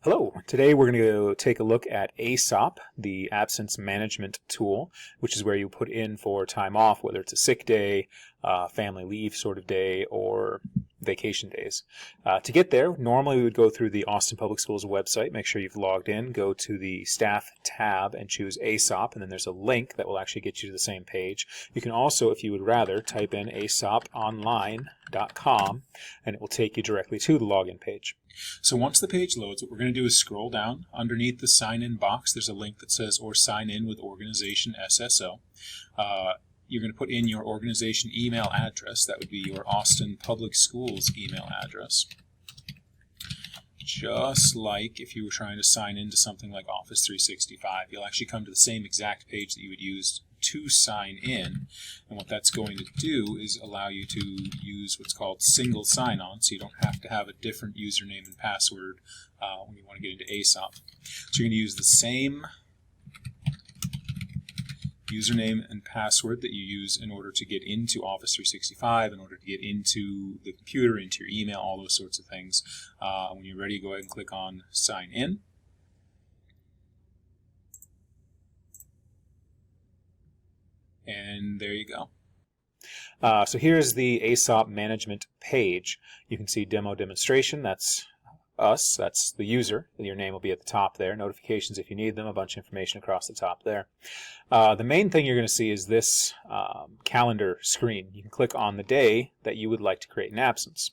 Hello, today we're going to take a look at AESOP, the absence management tool, which is where you put in for time off, whether it's a sick day, family leave sort of day, or vacation days. To get there, normally we would go through the Austin Public Schools website, make sure you've logged in, go to the staff tab and choose AESOP, and then there's a link that will actually get you to the same page. You can also, if you would rather, type in aesoponline.com and it will take you directly to the login page. So once the page loads, what we're going to do is scroll down. Underneath the sign in box, there's a link that says or sign in with organization SSO. You're going to put in your organization email address. That would be your Austin Public Schools email address. Just like if you were trying to sign into something like Office 365, you'll actually come to the same exact page that you would use to sign in. And what that's going to do is allow you to use what's called single sign-on, so you don't have to have a different username and password when you want to get into AESOP. So you're going to use the same username and password that you use in order to get into Office 365, in order to get into the computer, into your email, all those sorts of things. When you're ready, go ahead and click on Sign In. And there you go. So here's the AESOP management page. You can see demo demonstration, that's us, that's the user. Your name will be at the top there. Notifications if you need them, a bunch of information across the top there. The main thing you're going to see is this calendar screen. You can click on the day that you would like to create an absence.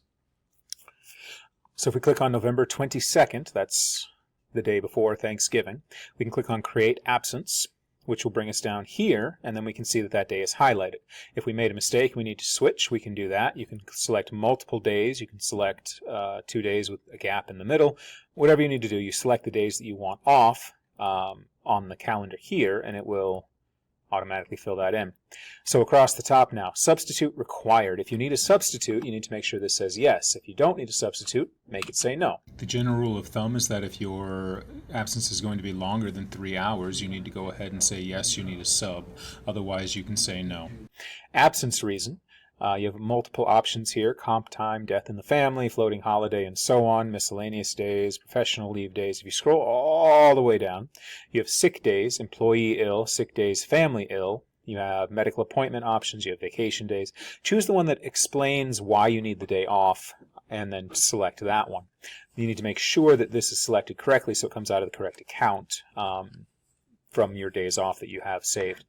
So if we click on November 22nd, that's the day before Thanksgiving, we can click on Create Absence, which will bring us down here, and then we can see that that day is highlighted. If we made a mistake, we need to switch, we can do that. You can select multiple days, you can select 2 days with a gap in the middle. Whatever you need to do, you select the days that you want off on the calendar here, and it will automatically fill that in. So across the top now, substitute required. If you need a substitute, you need to make sure this says yes. If you don't need a substitute, make it say no. The general rule of thumb is that if your absence is going to be longer than 3 hours, you need to go ahead and say yes, you need a sub. Otherwise, you can say no. Absence reason. You have multiple options here: comp time, death in the family, floating holiday, and so on, miscellaneous days, professional leave days. If you scroll all the way down, you have sick days, employee ill, sick days, family ill. You have medical appointment options, you have vacation days. Choose the one that explains why you need the day off, and then select that one. You need to make sure that this is selected correctly so it comes out of the correct account from your days off that you have saved.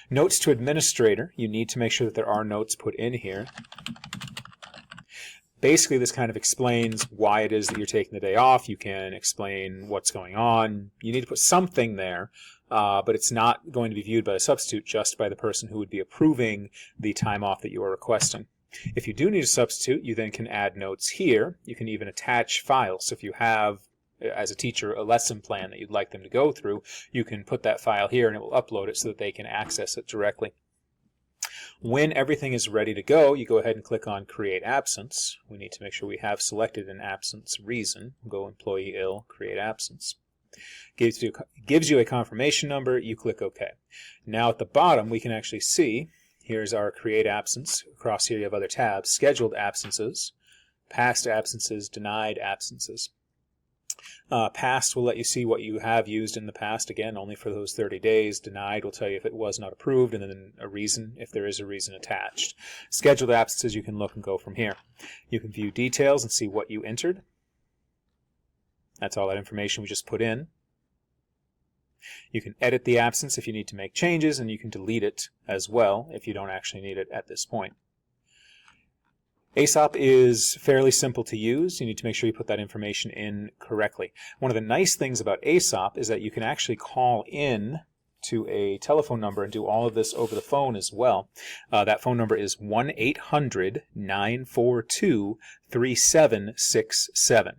Notes to administrator, you need to make sure that there are notes put in here. Basically, this kind of explains why it is that you're taking the day off. You can explain what's going on. You need to put something there, but it's not going to be viewed by a substitute, just by the person who would be approving the time off that you are requesting. If you do need a substitute, you then can add notes here. You can even attach files. So if you have, as a teacher, a lesson plan that you'd like them to go through, you can put that file here and it will upload it so that they can access it directly. When everything is ready to go, you go ahead and click on Create Absence. We need to make sure we have selected an absence reason. Go Employee Ill, Create Absence. Gives you a confirmation number, you click OK. Now at the bottom we can actually see, here's our Create Absence. Across here you have other tabs: Scheduled Absences, Past Absences, Denied Absences. Past will let you see what you have used in the past, again only for those 30 days. Denied will tell you if it was not approved, and then a reason if there is a reason attached. Scheduled absences, you can look and go from here. You can view details and see what you entered. That's all that information we just put in. You can edit the absence if you need to make changes, and you can delete it as well if you don't actually need it at this point. AESOP is fairly simple to use. You need to make sure you put that information in correctly. One of the nice things about AESOP is that you can actually call in to a telephone number and do all of this over the phone as well. That phone number is 1-800-942-3767.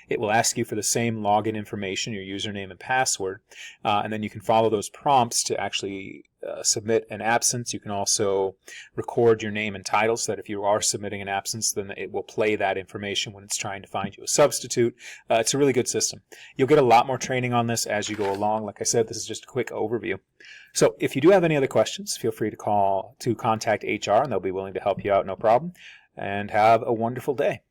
It will ask you for the same login information, your username and password, and then you can follow those prompts to actually submit an absence. You can also record your name and title so that if you are submitting an absence, then it will play that information when it's trying to find you a substitute. It's a really good system. You'll get a lot more training on this as you go along. Like I said, this is just a quick overview. So if you do have any other questions, feel free to contact HR, and they'll be willing to help you out, no problem. And have a wonderful day.